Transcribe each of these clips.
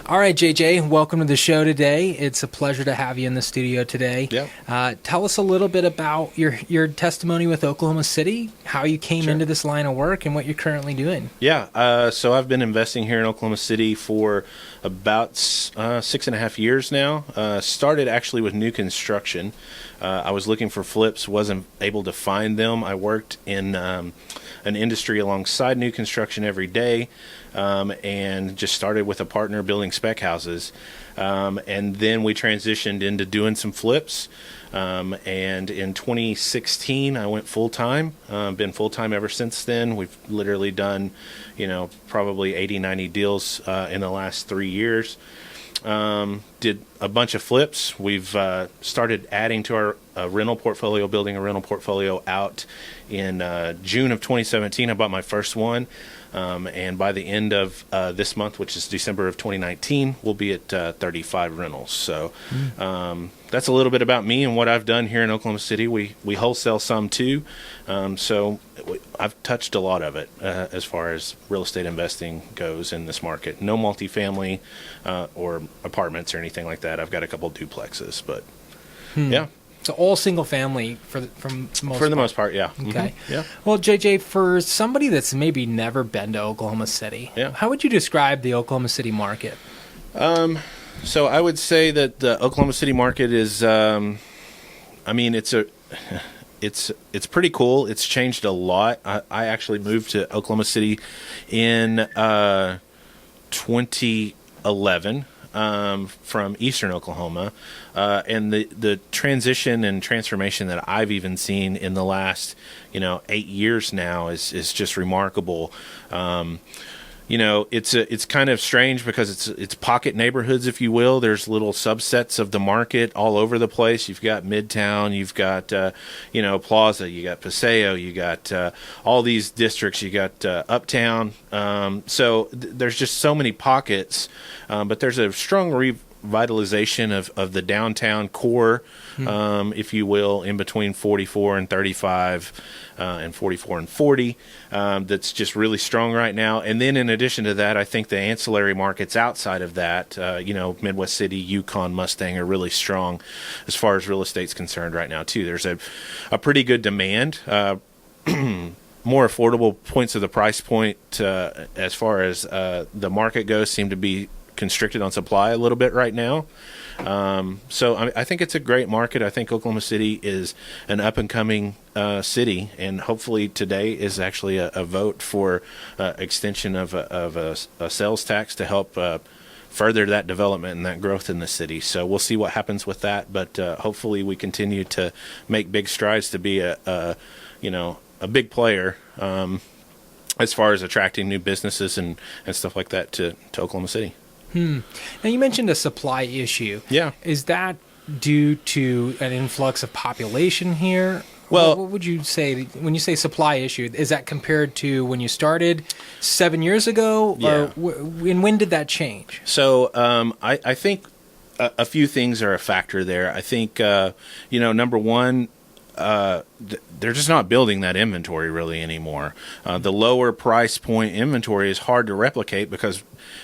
All right, JJ, welcome to the show today. It's a pleasure to have you in the studio today. Yeah. Tell us a little bit about your testimony with Oklahoma City, how you came into this line of work, and what you're currently doing. Yeah. So I've been investing here in Oklahoma City for about 6.5 years now. Started actually with new construction. I was looking for flips, wasn't able to find them. I worked in an industry alongside new construction every day, and just started with a partner building spec houses. And then we transitioned into doing some flips. And in 2016, I went full-time. Been full-time ever since then. We've literally done, probably 80, 90 deals in the last 3 years. Did a bunch of flips. We've started adding to our rental portfolio, building a rental portfolio out in June of 2017. I bought my first one. And by the end of this month, which is December of 2019, we'll be at 35 rentals. So that's a little bit about me and what I've done here in Oklahoma City. We wholesale some too. So I've touched a lot of it as far as real estate investing goes in this market. No multifamily or apartments or anything like that. I've got a couple duplexes, but yeah. So all single family for the most part, yeah. Okay. Mm-hmm. Yeah. Well, JJ, for somebody that's maybe never been to Oklahoma City, how would you describe the Oklahoma City market? So I would say that the Oklahoma City market is, it's pretty cool. It's changed a lot. I actually moved to Oklahoma City in 2011. From eastern Oklahoma, and the transition and transformation that I've even seen in the last 8 years now is just remarkable. It's kind of strange because it's pocket neighborhoods, if you will. There's little subsets of the market all over the place. You've got Midtown, you've got Plaza, you got Paseo, you got all these districts, you got Uptown. So there's just so many pockets, but there's a strong revitalization of the downtown core, if you will, in between 44 and 35 and 44 and 40. That's just really strong right now. And then in addition to that, I think the ancillary markets outside of that, Midwest City, Yukon, Mustang are really strong as far as real estate's concerned right now too. There's a pretty good demand. More affordable points of the price point as far as the market goes seem to be constricted on supply a little bit right now. So I think it's a great market. I think Oklahoma City is an up-and-coming city, and hopefully today is actually a vote for extension of a sales tax to help further that development and that growth in the city. So we'll see what happens with that, but hopefully we continue to make big strides to be a big player as far as attracting new businesses and stuff like that to Oklahoma City. Now, you mentioned a supply issue. Yeah. Is that due to an influx of population here? Well, what would you say when you say supply issue? Is that compared to when you started 7 years ago? Yeah. Or and when did that change? So I think a few things are a factor there. I think, number one, they're just not building that inventory really anymore. The lower price point inventory is hard to replicate because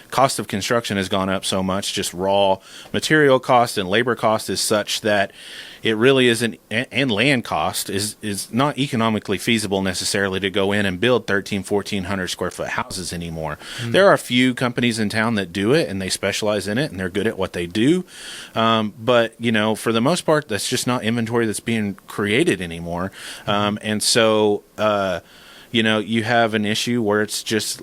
cost of construction has gone up so much. Just raw material cost and labor cost is such that it really isn't, and land cost is not economically feasible necessarily to go in and build 1,400 square foot houses anymore. There are a few companies in town that do it and they specialize in it and they're good at what they do. But for the most part, that's just not inventory that's being created anymore. And so, you have an issue where it's just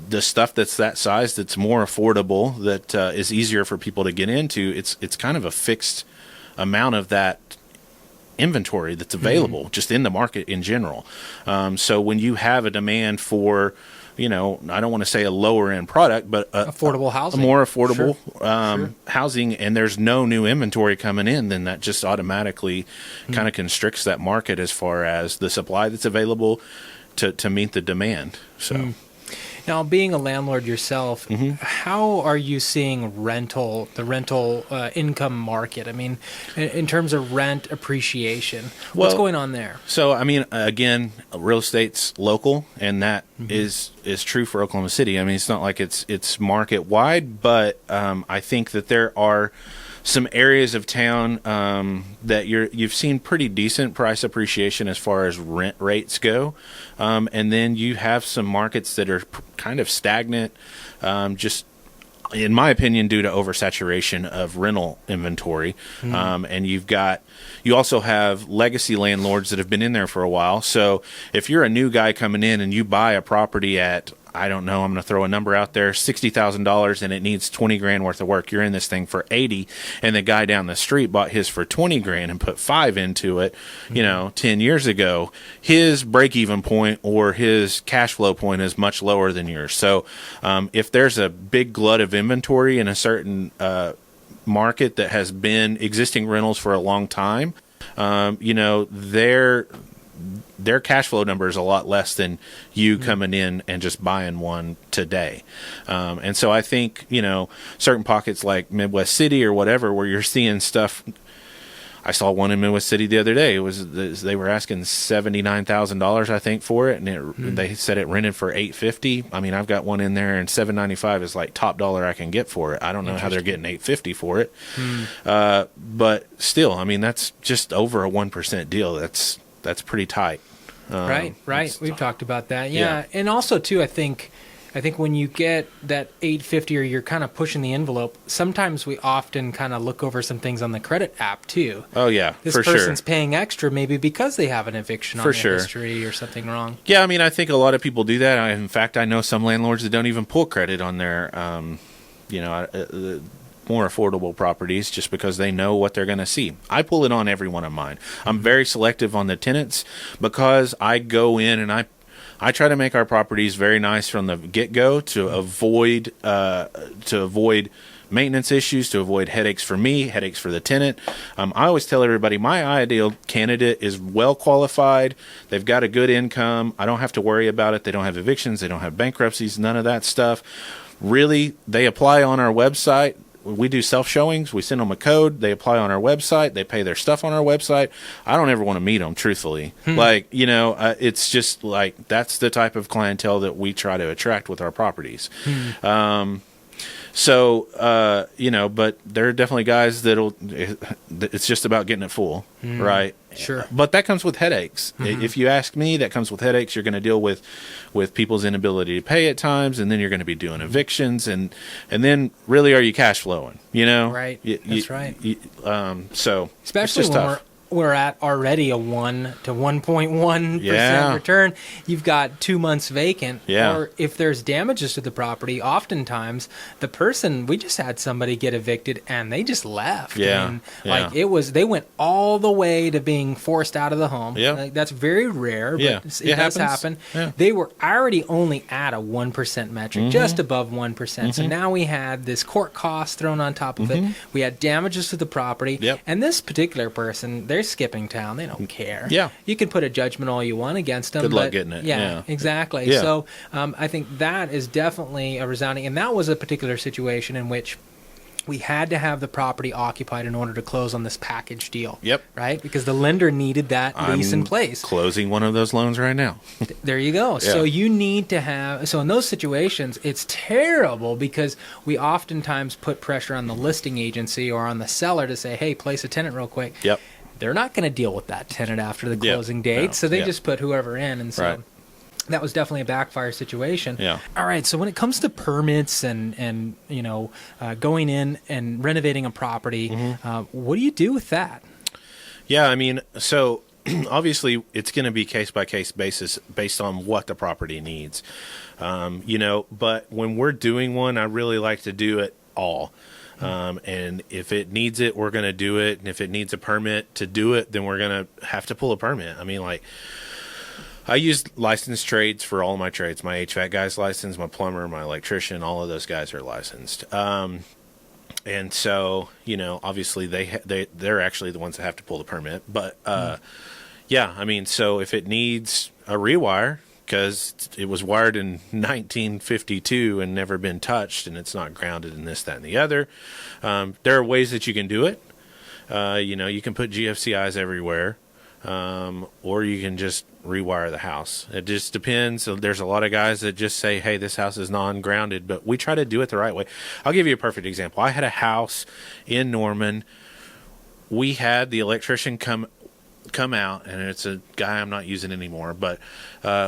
the stuff that's that size that's more affordable, that is easier for people to get into. It's kind of a fixed amount of that inventory that's available just in the market in general. So when you have a demand for, I don't want to say a lower end product, but affordable housing, a more affordable housing, and there's no new inventory coming in, then that just automatically kind of constricts that market as far as the supply that's available to meet the demand. So Now, being a landlord yourself, how are you seeing the rental income market? I mean, in terms of rent appreciation, what's going on there? So, I mean, again, real estate's local, and that is true for Oklahoma City. I mean, it's not like it's market wide, but I think that there are some areas of town that you've seen pretty decent price appreciation as far as rent rates go, and then you have some markets that are kind of stagnant, just in my opinion, due to oversaturation of rental inventory. And you also have legacy landlords that have been in there for a while. So if you're a new guy coming in and you buy a property at, I don't know, I'm going to throw a number out there, $60,000, and it needs 20 grand worth of work. You're in this thing for 80, and the guy down the street bought his for 20 grand and put 5 into it, 10 years ago. His break-even point or his cash flow point is much lower than yours. So if there's a big glut of inventory in a certain market that has been existing rentals for a long time, their cash flow number is a lot less than you coming in and just buying one today. And so I think, certain pockets like Midwest City or whatever, where you're seeing stuff. I saw one in Midwest City the other day. They were asking $79,000, I think, for it, and they said it rented for $850. I mean, I've got one in there, and $795 is like top dollar I can get for it. I don't know how they're getting $850 for it, but still, I mean, that's just over a 1% deal. That's pretty tight. Right. We've talked about that. Yeah. And also too, I think when you get that 850 or you're kind of pushing the envelope, sometimes we often kind of look over some things on the credit app too. Oh yeah, this person's paying extra maybe because they have an eviction on their history or something wrong. Yeah, I mean, I think a lot of people do that. In fact, I know some landlords that don't even pull credit on their, more affordable properties just because they know what they're going to see. I pull it on every one of mine. I'm very selective on the tenants because I go in and I try to make our properties very nice from the get-go to avoid maintenance issues, to avoid headaches for me, headaches for the tenant. I always tell everybody my ideal candidate is well qualified. They've got a good income. I don't have to worry about it. They don't have evictions. They don't have bankruptcies, none of that stuff. Really, they apply on our website. We do self-showings. We send them a code. They apply on our website. They pay their stuff on our website. I don't ever want to meet them, truthfully. It's just like that's the type of clientele that we try to attract with our properties. But there are definitely guys it's just about getting it full, right? Sure. But that comes with headaches. If you ask me, that comes with headaches. You're going to deal with people's inability to pay at times, and then you're going to be doing evictions, and then really, are you cash flowing? Right. That's right. So especially when we're at already a 1 to 1.1% return. You've got 2 months vacant. Yeah. Or if there's damages to the property, oftentimes we just had somebody get evicted and they just left. Yeah. They went all the way to being forced out of the home. Yeah. That's very rare, but it does happen. Yeah. They were already only at a 1% metric, just above 1%. So now we had this court cost thrown on top of it. We had damages to the property. Yep. And this particular person, they're skipping town. They don't care. Yeah. You can put a judgment all you want against them. Good luck getting it. Yeah, exactly. Yeah. So I think that is definitely a resounding, and that was a particular situation in which we had to have the property occupied in order to close on this package deal. Yep. Right? Because the lender needed that lease in place. Closing one of those loans right now. There you go. Yeah. So you need to have... So in those situations, it's terrible because we oftentimes put pressure on the listing agency or on the seller to say, hey, place a tenant real quick. Yep. They're not going to deal with that tenant after the closing date, No. so they just put whoever in, and so that was definitely a backfire situation. Yeah. All right, so when it comes to permits and going in and renovating a property, what do you do with that? Yeah, I mean, so obviously it's going to be case-by-case basis based on what the property needs, but when we're doing one, I really like to do it all. And if it needs it, we're going to do it. And if it needs a permit to do it, then we're going to have to pull a permit. I mean, I use licensed trades for all my trades. My HVAC guy's licensed, my plumber, my electrician, all of those guys are licensed. And so, obviously they're actually the ones that have to pull the permit. But, I mean, so if it needs a rewire, because it was wired in 1952 and never been touched, and it's not grounded in this, that, and the other. There are ways that you can do it. You can put GFCIs everywhere, or you can just rewire the house. It just depends. So there's a lot of guys that just say, hey, this house is non-grounded, but we try to do it the right way. I'll give you a perfect example. I had a house in Norman. We had the electrician come out, and it's a guy I'm not using anymore, but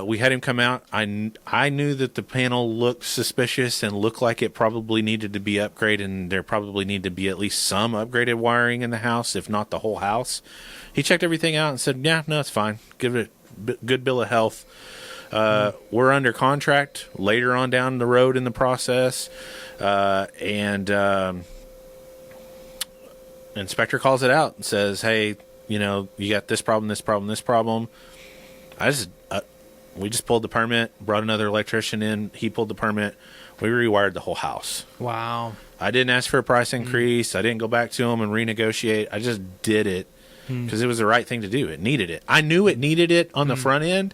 we had him come out. I knew that the panel looked suspicious and looked like it probably needed to be upgraded, and there probably needed to be at least some upgraded wiring in the house, if not the whole house. He checked everything out and said, yeah, no, it's fine. Give it a good bill of health. We're under contract later on down the road in the process, and inspector calls it out and says, hey, you got this problem, this problem, this problem. We just pulled the permit, brought another electrician in. He pulled the permit. We rewired the whole house. Wow. I didn't ask for a price increase. I didn't go back to him and renegotiate. I just did it because it was the right thing to do. It needed it. I knew it needed it on the front end,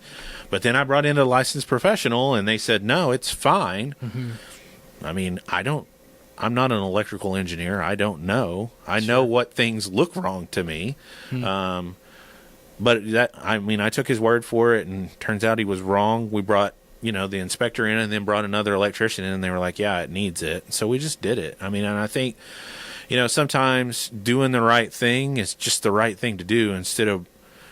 but then I brought in a licensed professional, and they said, no, it's fine. I mean, I'm not an electrical engineer. I don't know. I know what things look wrong to me. But I took his word for it, and turns out he was wrong. We brought, the inspector in, and then brought another electrician in, and they were like, yeah, it needs it. So we just did it. I mean, and I think, sometimes doing the right thing is just the right thing to do instead of,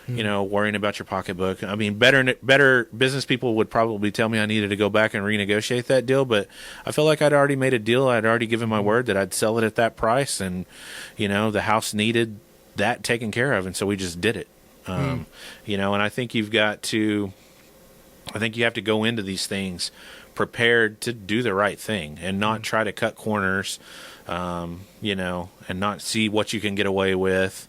worrying about your pocketbook. I mean, better business people would probably tell me I needed to go back and renegotiate that deal, but I feel like I'd already made a deal. I'd already given my word that I'd sell it at that price, and, the house needed that taken care of, and so we just did it. And I think you have to go into these things prepared to do the right thing and not try to cut corners, and not see what you can get away with.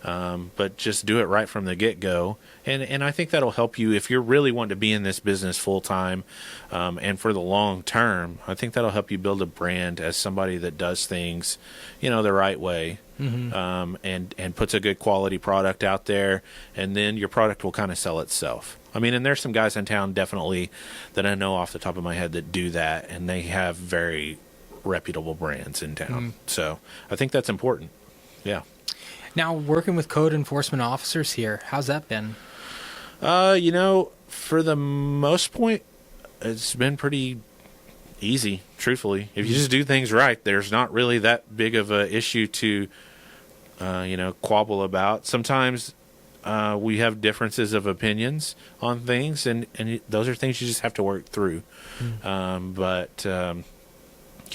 But just do it right from the get-go. And I think that'll help you if you're really wanting to be in this business full-time and for the long term. I think that'll help you build a brand as somebody that does things, the right way, and puts a good quality product out there, and then your product will kind of sell itself. I mean, and there's some guys in town definitely that I know off the top of my head that do that, and they have very reputable brands in town. So I think that's important. Yeah. Now, working with code enforcement officers here, how's that been? For the most part, it's been pretty easy, truthfully. If you just do things right, there's not really that big of a issue to, quabble about. Sometimes we have differences of opinions on things, and those are things you just have to work through.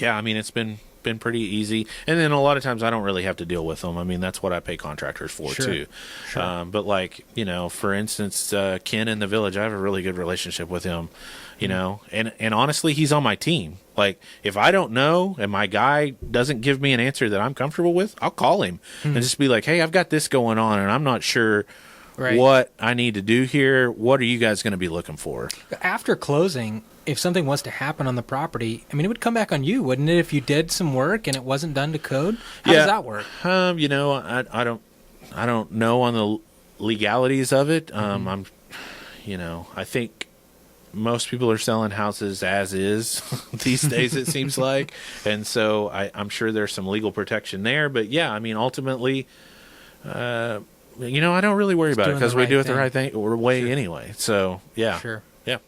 It's been pretty easy, and then a lot of times I don't really have to deal with them. I mean, that's what I pay contractors for too. Sure. But for instance, Ken in the village, I have a really good relationship with him, and honestly, he's on my team. Like, if I don't know and my guy doesn't give me an answer that I'm comfortable with, I'll call him and just be like, hey, I've got this going on and I'm not sure what I need to do here. What are you guys going to be looking for? After closing, if something was to happen on the property, I mean, it would come back on you, wouldn't it, if you did some work and it wasn't done to code? How does that work? I don't know on the legalities of it. I think most people are selling houses as is these days, it seems like. And so I'm sure there's some legal protection there. But yeah, I mean, ultimately, I don't really worry about it because we do it the right way anyway. So yeah. Sure. Yeah.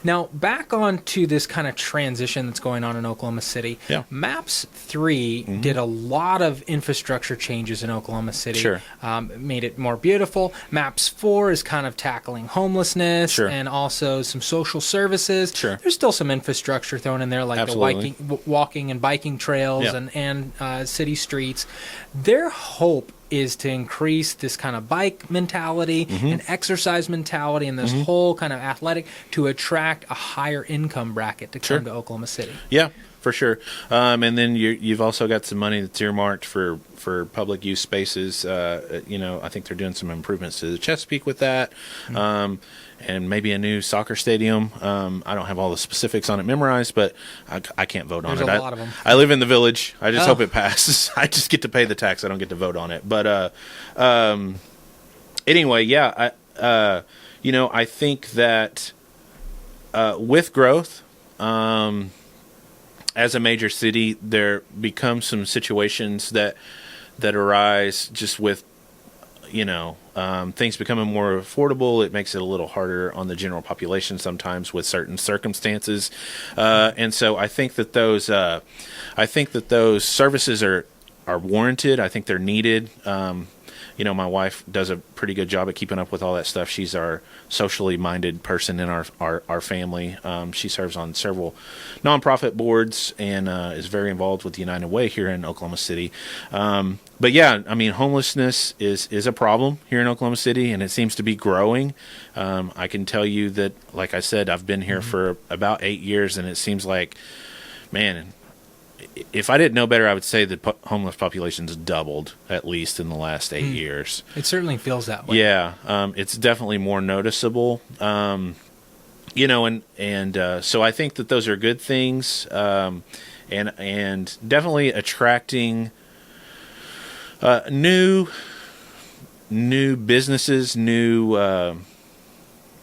Now, back on to this kind of transition that's going on in Oklahoma City. Yeah. MAPS 3 did a lot of infrastructure changes in Oklahoma City. Sure. Made it more beautiful. MAPS 4 is kind of tackling homelessness and also some social services. Sure. There's still some infrastructure thrown in there, like the walking and biking trails and city streets. Their hope is to increase this kind of bike mentality and exercise mentality and this whole kind of athletic to attract a higher income bracket to come to Oklahoma City. Yeah, for sure. And then you've also got some money that's earmarked for public use spaces. I think they're doing some improvements to the Chesapeake with that. And maybe a new soccer stadium. I don't have all the specifics on it memorized, but I can't vote on it. There's a lot of them. I live in the village. I just hope it passes. I just get to pay the tax. I don't get to vote on it. But anyway, yeah. I think that with growth, as a major city, there become some situations that arise just with, things becoming more affordable. It makes it a little harder on the general population sometimes with certain circumstances, and so I think that those services are warranted. I think they're needed. My wife does a pretty good job at keeping up with all that stuff. She's our socially minded person in our family. She serves on several nonprofit boards and is very involved with the United Way here in Oklahoma City. But yeah, I mean, homelessness is a problem here in Oklahoma City, and it seems to be growing. I can tell you that, like I said, I've been here for about 8 years, and it seems like, man, if I didn't know better, I would say that homeless population's doubled at least in the last 8 years. It certainly feels that way. Yeah, it's definitely more noticeable. So I think that those are good things, and definitely attracting new businesses, new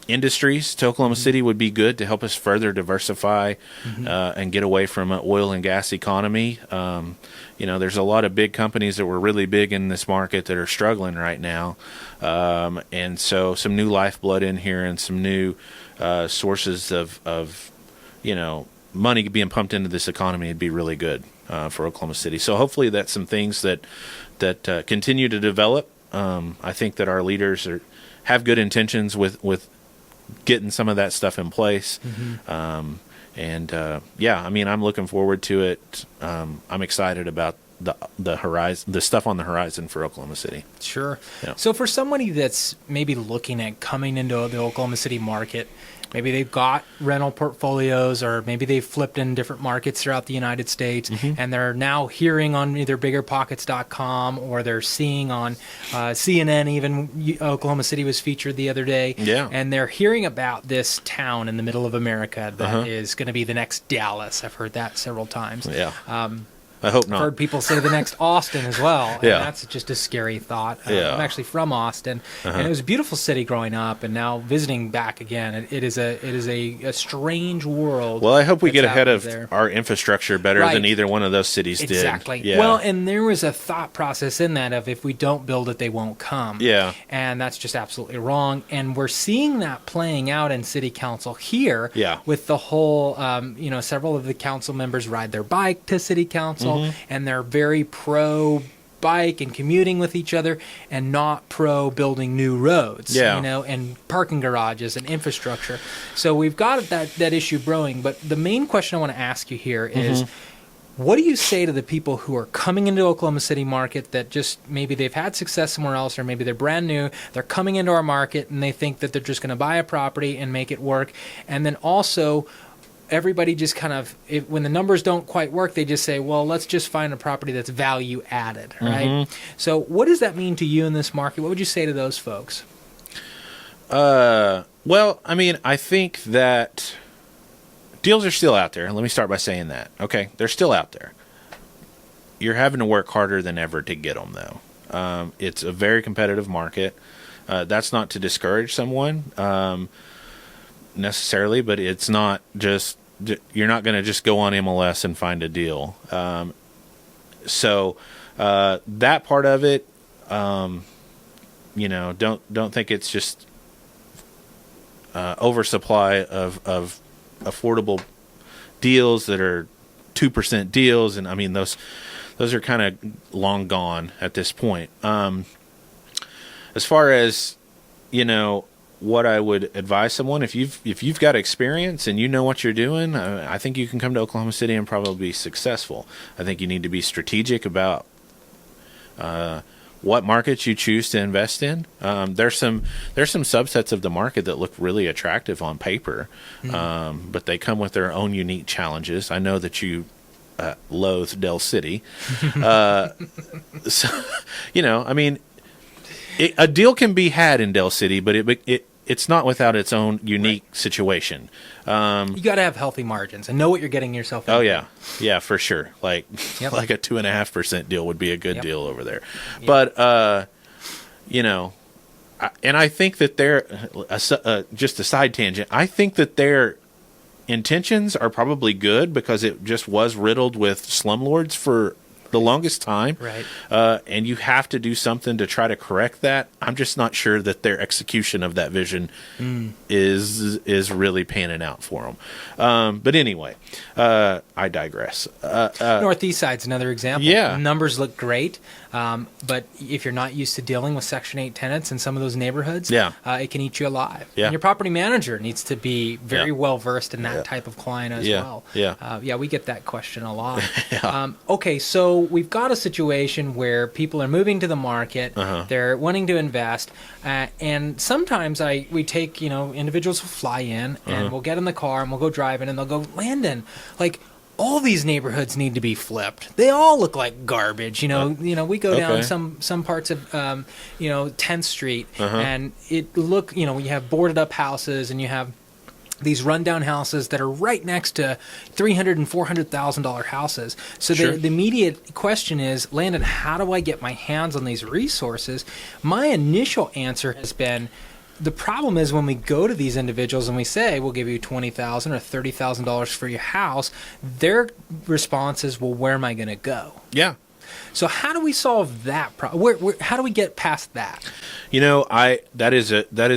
industries to Oklahoma City would be good to help us further diversify and get away from an oil and gas economy. There's a lot of big companies that were really big in this market that are struggling right now. And so some new lifeblood in here and some new sources of money being pumped into this economy would be really good for Oklahoma City. So hopefully that's some things that continue to develop. I think that our leaders have good intentions with getting some of that stuff in place. I'm looking forward to it. I'm excited about the horizon, the stuff on the horizon for Oklahoma City. Sure. Yeah. So for somebody that's maybe looking at coming into the Oklahoma City market, maybe they've got rental portfolios, or maybe they've flipped in different markets throughout the United States, and they're now hearing on either biggerpockets.com or they're seeing on CNN, even Oklahoma City was featured the other day. Yeah. And they're hearing about this town in the middle of America that is going to be the next Dallas. I've heard that several times. Yeah. I hope not. I've heard people say the next Austin as well. And Yeah. that's just a scary thought. Yeah. I'm actually from Austin, and it was a beautiful city growing up, and now visiting back again, it is a strange world. Well, I hope we that's get ahead of there. our infrastructure better Right. than either one of those cities Exactly. did. Yeah. Well, and there was a thought process in that of if we don't build it, they won't come. Yeah. And that's just absolutely wrong. And we're seeing that playing out in city council here. Yeah. With the whole, several of the council members ride their bike to city council, and they're very pro bike and commuting with each other, and not pro building new roads, Yeah. and parking garages and infrastructure. So we've got that issue brewing. But the main question I want to ask you here is, what do you say to the people who are coming into Oklahoma City market that just maybe they've had success somewhere else, or maybe they're brand new, they're coming into our market and they think that they're just going to buy a property and make it work, and then also everybody just kind of, when the numbers don't quite work, they just say, well, let's just find a property that's value added, right? So what does that mean to you in this market? What would you say to those folks? Well, I mean, I think that deals are still out there. Let me start by saying that. Okay, they're still out there. You're having to work harder than ever to get them, though. It's a very competitive market. That's not to discourage someone necessarily, but it's not just, you're not going to just go on MLS and find a deal. So that part of it, don't think it's just oversupply of affordable deals that are 2% deals, and I mean those are kind of long gone at this point. As far as what I would advise someone, if you've got experience and you know what you're doing, I think you can come to Oklahoma City and probably be successful. I think you need to be strategic about what markets you choose to invest in. There's some subsets of the market that look really attractive on paper, but they come with their own unique challenges. I know that you loathe Del City, so I mean. A deal can be had in Del City, but it's not without its own unique situation. You got to have healthy margins and know what you're getting yourself into. Oh yeah, for sure. Like like a 2.5% deal would be a good deal over there. Yep. But and I think that they're just a side tangent. I think that they're intentions are probably good because it just was riddled with slumlords for the longest time. Right. And you have to do something to try to correct that. I'm just not sure that their execution of that vision is really panning out for them. But anyway, I digress. Northeast Side's another example. Yeah. Numbers look great, but if you're not used to dealing with Section 8 tenants in some of those neighborhoods, it can eat you alive. Yeah. And your property manager needs to be very well versed in that type of client as well. Yeah. We get that question a lot. Okay, so we've got a situation where people are moving to the market, they're wanting to invest, and sometimes we take, individuals who fly in and we'll get in the car and we'll go driving and they'll go, Landon, like, all these neighborhoods need to be flipped. They all look like garbage. We go down some parts of 10th Street and you have boarded up houses and you have these rundown houses that are right next to $300,000 and $400,000 houses. So the immediate question is, Landon, how do I get my hands on these resources? My initial answer has been, the problem is when we go to these individuals and we say, we'll give you $20,000 or $30,000 for your house, their response is, well, where am I going to go? Yeah. So how do we solve that problem? How do we get past that? That is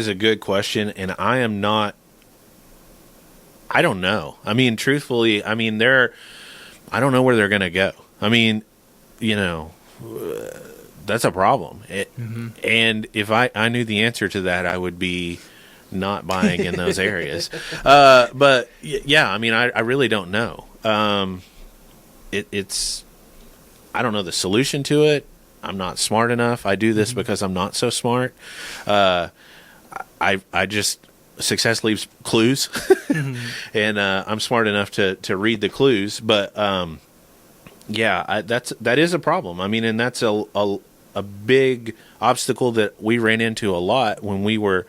a good question, and I don't know. I mean, truthfully, I don't know where they're going to go. I mean, that's a problem. And if I knew the answer to that, I would be not buying in those areas. But yeah, I really don't know. It's I don't know the solution to it. I'm not smart enough. I do this because I'm not so smart. I just success leaves clues, and I'm smart enough to read the clues. But that is a problem. And that's a big obstacle that we ran into a lot when we were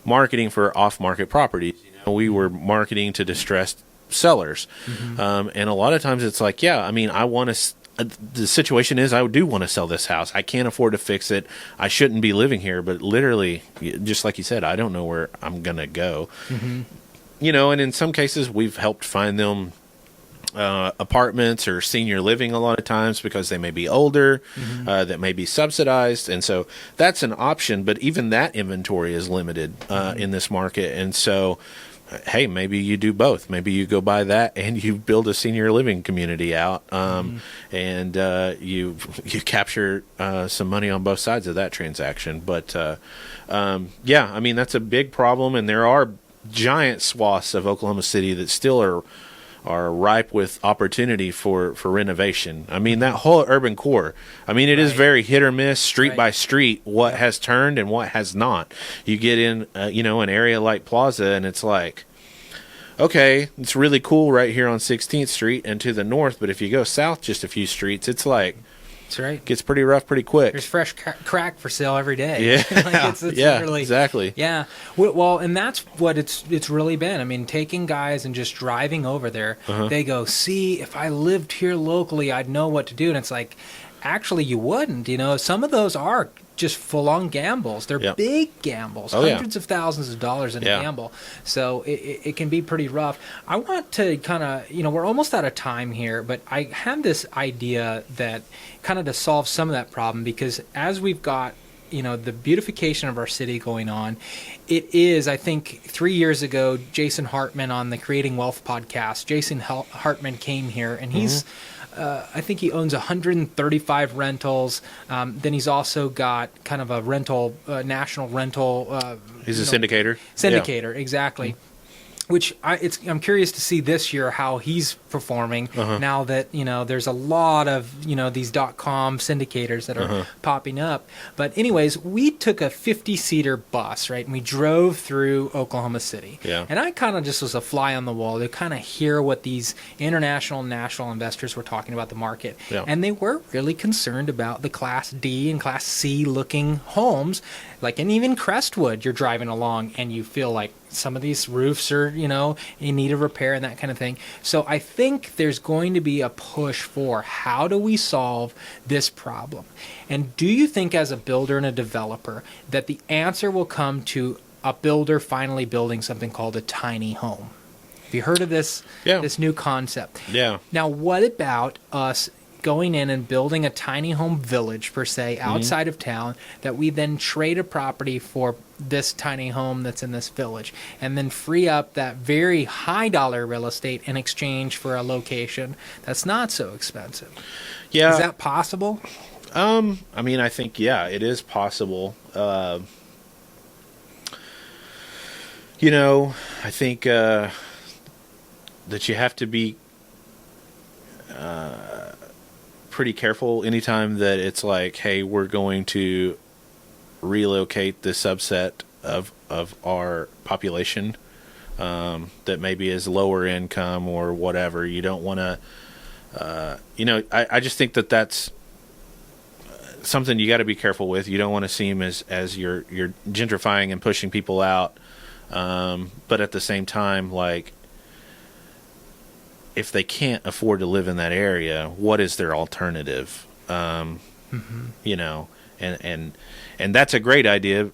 marketing for off-market properties. We were marketing to distressed sellers, and a lot of times it's like, I want to. The situation is, I do want to sell this house. I can't afford to fix it. I shouldn't be living here, but literally, just like you said, I don't know where I'm gonna go. And in some cases, we've helped find them apartments or senior living a lot of times because they may be older, that may be subsidized, and so that's an option. But even that inventory is limited in this market, and so. Hey, maybe you do both. Maybe you go buy that and you build a senior living community out, and you capture some money on both sides of that transaction. But that's a big problem, and there are giant swaths of Oklahoma City that still are ripe with opportunity for renovation. That whole urban core. It is very hit or miss, street by street, what has turned and what has not. You get in, an area like Plaza, and it's like, okay, it's really cool right here on 16th Street and to the north, but if you go south just a few streets, it's like, that's right, gets pretty rough pretty quick. There's fresh crack for sale every day. Yeah, it's really, exactly. Yeah, well, and that's what it's really been. Taking guys and just driving over there, they go, see, if I lived here locally, I'd know what to do, and it's like, actually, you wouldn't. Some of those are just full-on gambles. They're big gambles, hundreds of thousands of dollars in a gamble. So it can be pretty rough. I want to kind of, we're almost out of time here, but I have this idea that kind of to solve some of that problem, because as we've got the beautification of our city going on, it is, I think 3 years ago, Jason Hartman on the Creating Wealth podcast, Jason Hartman came here, and he's I think he owns 135 rentals. Then he's also got kind of a rental, national rental. He's a syndicator. Syndicator, exactly. Which I'm curious to see this year how he's performing now that there's a lot of these .com syndicators that are popping up. But anyways, we took a 50-seater bus, right, and we drove through Oklahoma City. Yeah. And I kind of just was a fly on the wall to kind of hear what these international and national investors were talking about the market. Yeah. And they were really concerned about the Class D and Class C looking homes, like, and even Crestwood. You're driving along and you feel like some of these roofs are, in need of repair and that kind of thing. So I think there's going to be a push for how do we solve this problem? And do you think as a builder and a developer that the answer will come to a builder finally building something called a tiny home? Have you heard of this new concept? Yeah. Now, what about us going in and building a tiny home village, per se, outside of town, that we then trade a property for this tiny home that's in this village, and then free up that very high dollar real estate in exchange for a location that's not so expensive? Yeah. Is that possible? I mean, I think, it is possible. I think that you have to be pretty careful anytime that it's like, hey, we're going to relocate the subset of our population that maybe is lower income or whatever. You don't want to, I just think that that's something you got to be careful with. You don't want to seem as you're gentrifying and pushing people out. But at the same time, like, if they can't afford to live in that area, what is their alternative? And that's a great idea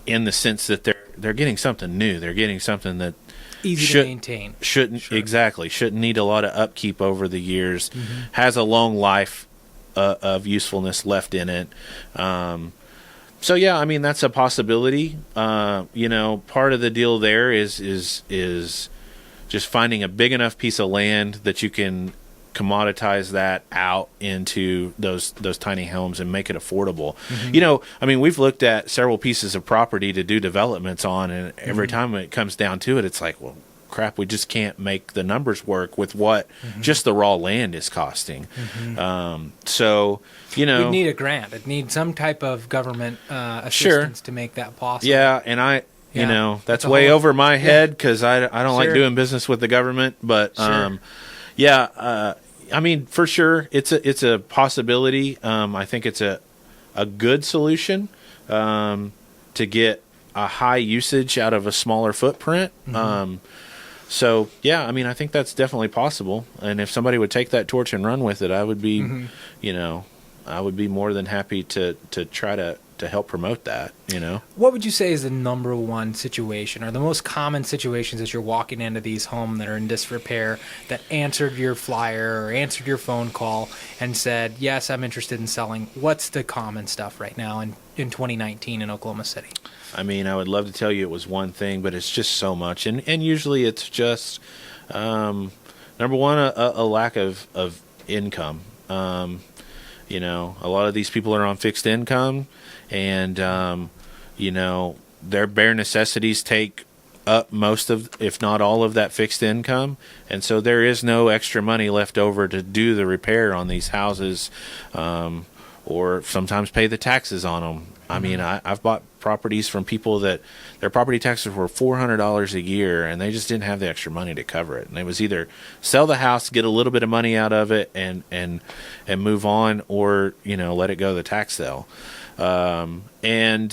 in the sense that they're getting something new. They're getting something that easy to maintain. Shouldn't need a lot of upkeep over the years. Has a long life of usefulness left in it. So yeah, I mean, that's a possibility. Part of the deal there is just finding a big enough piece of land that you can commoditize that out into those tiny homes and make it affordable. I mean, we've looked at several pieces of property to do developments on, and every time it comes down to it, it's like, well, crap, we just can't make the numbers work with what just the raw land is costing. We need a grant. It needs some type of government assistance to make that possible. Yeah, and that's way over my head because I don't like doing business with the government. But I mean, for sure, it's a possibility. I think it's a good solution to get a high usage out of a smaller footprint. So yeah, I mean, I think that's definitely possible. And if somebody would take that torch and run with it, I would be, I would be more than happy to try to help promote that. What would you say is the number one situation or the most common situations as you're walking into these homes that are in disrepair that answered your flyer or answered your phone call and said, yes, I'm interested in selling? What's the common stuff right now in 2019 in Oklahoma City? I mean, I would love to tell you it was one thing, but it's just so much. And usually it's just, number one, a lack of income. A lot of these people are on fixed income, and, their bare necessities take up most of, if not all of that fixed income. And so there is no extra money left over to do the repair on these houses, or sometimes pay the taxes on them. I mean, I've bought properties from people that their property taxes were $400 a year, and they just didn't have the extra money to cover it. And it was either sell the house, get a little bit of money out of it, and move on, or let it go to the tax sale. I mean,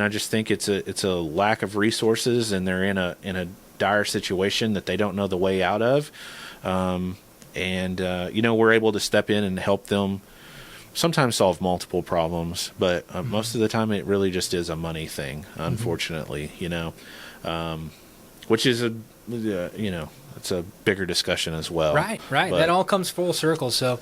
I just think it's a lack of resources, and they're in a dire situation that they don't know the way out of. We're able to step in and help them sometimes solve multiple problems, but most of the time it really just is a money thing, unfortunately, which is it's a bigger discussion as well. Right. But that all comes full circle. So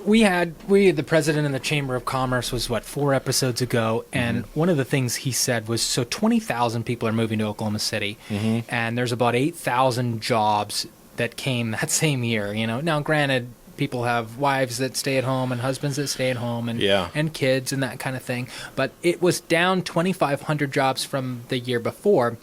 we had the president of the Chamber of Commerce was 4 episodes ago, and one of the things he said was, so 20,000 people are moving to Oklahoma City, and there's about 8,000 jobs that came that same year. Now granted, people have wives that stay at home and husbands that stay at home and kids and that kind of thing. But it was down 2,500 jobs from the year before.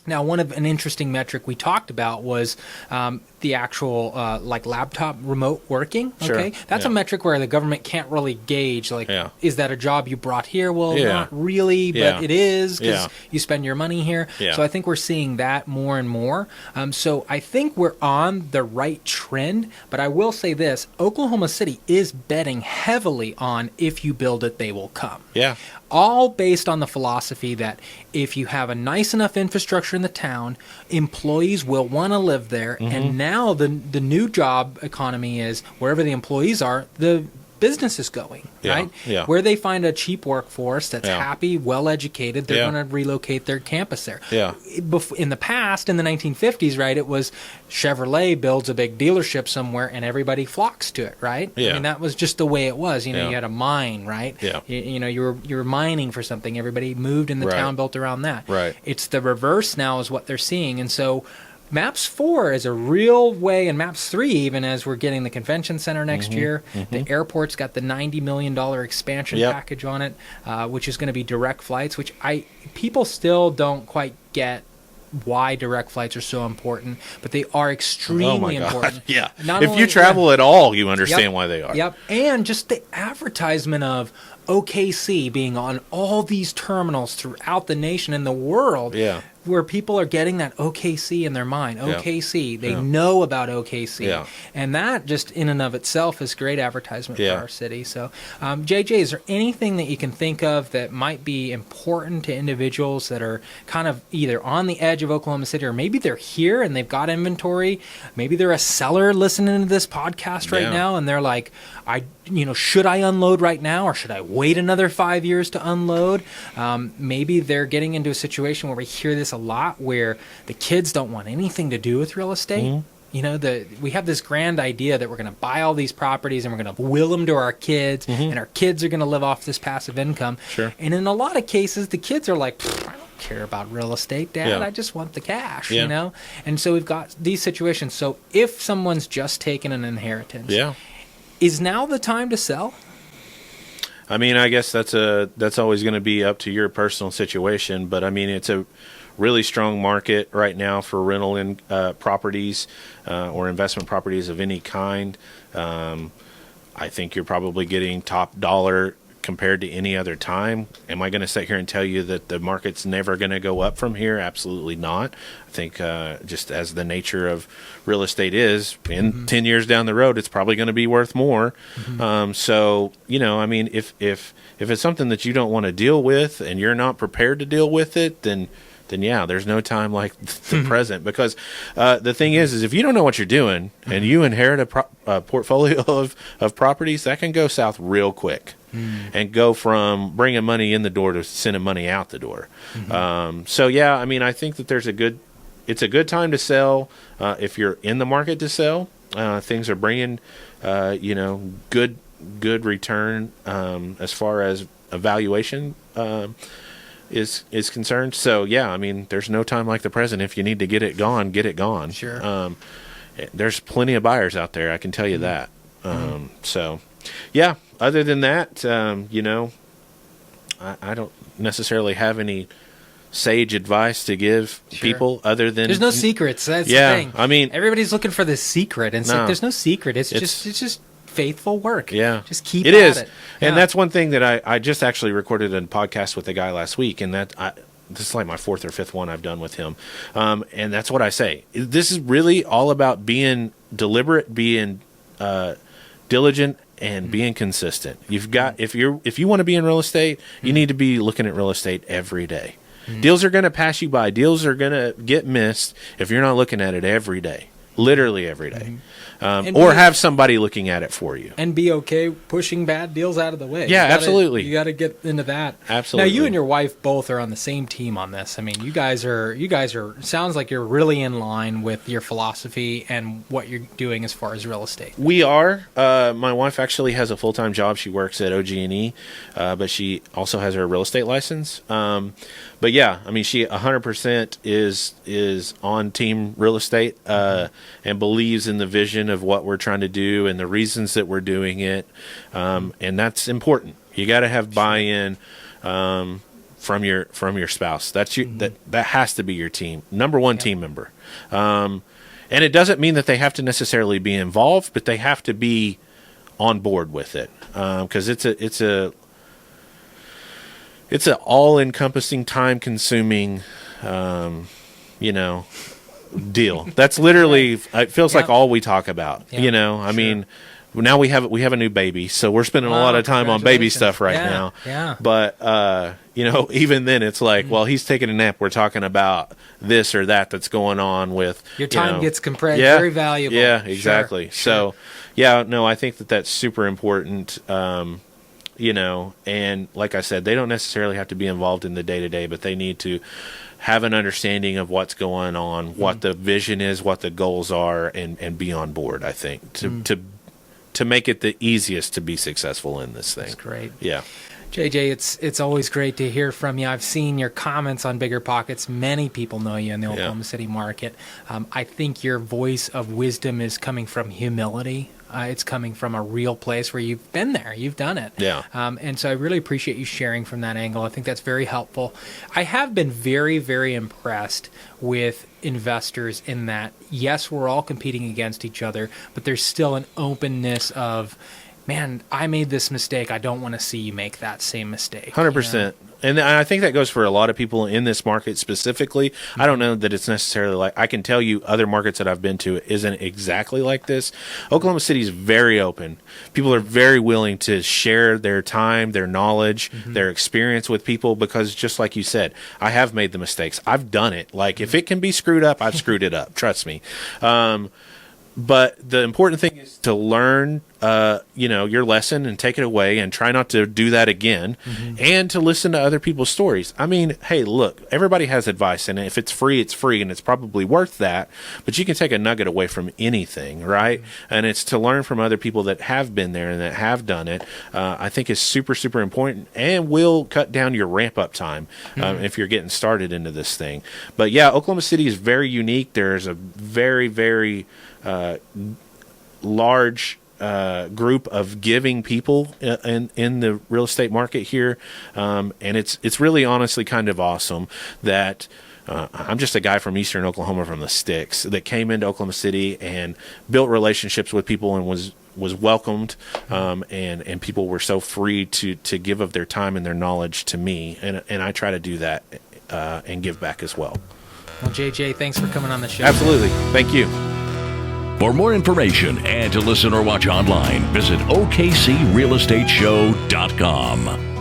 Now, an interesting metric we talked about was the actual laptop remote working. Okay, that's a metric where the government can't really gauge is that a job you brought here? Well, not really, but it is because you spend your money here. So I think we're seeing that more and more. So I think we're on the right trend. But I will say this: Oklahoma City is betting heavily on if you build it, they will come. Yeah. All based on the philosophy that if you have a nice enough infrastructure in the town, employees will want to live there. And now the new job economy is wherever the employees are, the business is going, right? Yeah. Where they find a cheap workforce that's Yeah. happy, well-educated, they're Yeah. going to relocate their campus there. Yeah. In the past, in the 1950s, right, it was Chevrolet builds a big dealership somewhere and everybody flocks to it, right? Yeah. I mean, that was just the way it was. You know, Yeah. you had a mine, right? Yeah. You were mining for something. Everybody moved in the Right. town built around that. Right. It's the reverse now is what they're seeing. And so Maps 4 is a real way, and Maps 3, even as we're getting the convention center next year, the airport's got the $90 million expansion Yep. package on it, which is going to be direct flights, which people still don't quite get why direct flights are so important, but they are extremely Oh my important. God! Yeah, Not if only- you travel at all, you understand Yep. why they are. Yep. And just the advertisement of OKC being on all these terminals throughout the nation and the world, Yeah. where people are getting that OKC in their mind. OKC. They Yeah. know about OKC. Yeah. And that just in and of itself is great advertisement Yeah. for our city. So, JJ, is there anything that you can think of that might be important to individuals that are kind of either on the edge of Oklahoma City, or maybe they're here and they've got inventory? Maybe they're a seller listening to this podcast right Yeah. now and they're like, should I unload right now or should I wait another 5 years to unload? Maybe they're getting into a situation where we hear this a lot, where the kids don't want anything to do with real estate. You know, we have this grand idea that we're going to buy all these properties and we're going to will them to our kids, and our kids are going to live off this passive income. Sure. And in a lot of cases, the kids are like, I don't care about real estate, Dad. Yeah. I just want the cash, Yeah. you know? And so we've got these situations. So if someone's just taken an inheritance, Yeah. is now the time to sell? I mean, I guess that's always going to be up to your personal situation, but I mean, it's a really strong market right now for rental in properties or investment properties of any kind. I think you're probably getting top dollar compared to any other time. Am I going to sit here and tell you that the market's never going to go up from here? Absolutely not. I think just as the nature of real estate is, in 10 years down the road, it's probably going to be worth more. So, I mean, if it's something that you don't want to deal with and you're not prepared to deal with it, then yeah, there's no time like the present. Because the thing is if you don't know what you're doing and you inherit a portfolio of properties, that can go south real quick. And go from bringing money in the door to sending money out the door. So yeah, I mean, I think that it's a good time to sell if you're in the market to sell. Things are bringing, good return as far as evaluation is concerned. So yeah, I mean, there's no time like the present. If you need to get it gone, get it gone. Sure. There's plenty of buyers out there. I can tell you that. So yeah. Other than that, I don't necessarily have any sage advice to give people other than there's no secrets. That's the yeah, thing. I mean, everybody's looking for the secret, and it's like there's no secret. It's just faithful work. Yeah, just keep it at is. it. And that's one thing that I just actually recorded a podcast with a guy last week, and this is like my fourth or fifth one I've done with him, and that's what I say. This is really all about being deliberate, being diligent, and being consistent. You've got if you want to be in real estate, you need to be looking at real estate every day. Deals are going to pass you by. Deals are going to get missed if you're not looking at it every day, literally every day, or have somebody looking at it for you. And be okay pushing bad deals out of the way. Yeah, absolutely. You got to get into that. Absolutely. Now, you and your wife both are on the same team on this. I mean, you guys are. Sounds like you're really in line with your philosophy and what you're doing as far as real estate. We are. My wife actually has a full-time job. She works at OG&E, but she also has her real estate license. But yeah, I mean, she 100% is on team real estate and believes in the vision of what we're trying to do and the reasons that we're doing it, and that's important. You got to have buy-in from your spouse. That's that has to be your team number one team member, and it doesn't mean that they have to necessarily be involved, but they have to be on board with it because it's an all-encompassing, time-consuming, deal. That's literally, it feels like all we talk about. I mean, now we have a new baby, so we're spending a lot of time on baby stuff right now. Yeah. But even then, it's like, well, he's taking a nap. We're talking about this or that's going on with your time gets compressed. Very valuable. Yeah, exactly. Sure. So, Yeah, no, I think that that's super important. And like I said, they don't necessarily have to be involved in the day-to-day, but they need to have an understanding of what's going on, what the vision is, what the goals are, and be on board, I think, to make it the easiest to be successful in this thing. That's great. Yeah. JJ, it's always great to hear from you. I've seen your comments on Bigger Pockets. Many people know you in the Oklahoma City market. I think your voice of wisdom is coming from humility. It's coming from a real place where you've been there. You've done it. Yeah. And so I really appreciate you sharing from that angle. I think that's very helpful. I have been very, very impressed with investors in that, yes, we're all competing against each other, but there's still an openness of, man, I made this mistake. I don't want to see you make that same mistake. 100%. And I think that goes for a lot of people in this market specifically. I don't know that it's necessarily like, I can tell you other markets that I've been to isn't exactly like this. Oklahoma City is very open. People are very willing to share their time, their knowledge, their experience with people because just like you said, I have made the mistakes. I've done it. Like if it can be screwed up, I've screwed it up. Trust me. But the important thing is to learn, your lesson and take it away and try not to do that again and to listen to other people's stories. I mean, hey, look, everybody has advice and if it's free, it's free and it's probably worth that, but you can take a nugget away from anything, right? And it's to learn from other people that have been there and that have done it, I think is super, super important and will cut down your ramp up time if you're getting started into this thing. But yeah, Oklahoma City is very unique. There's a very, very large group of giving people in the real estate market here, and it's really honestly kind of awesome that I'm just a guy from Eastern Oklahoma from the sticks that came into Oklahoma City and built relationships with people and was welcomed, and people were so free to give of their time and their knowledge to me, and I try to do that and give back as well. Well, JJ, thanks for coming on the show. Absolutely. Thank you. For more information and to listen or watch online, visit OKCRealEstateShow.com.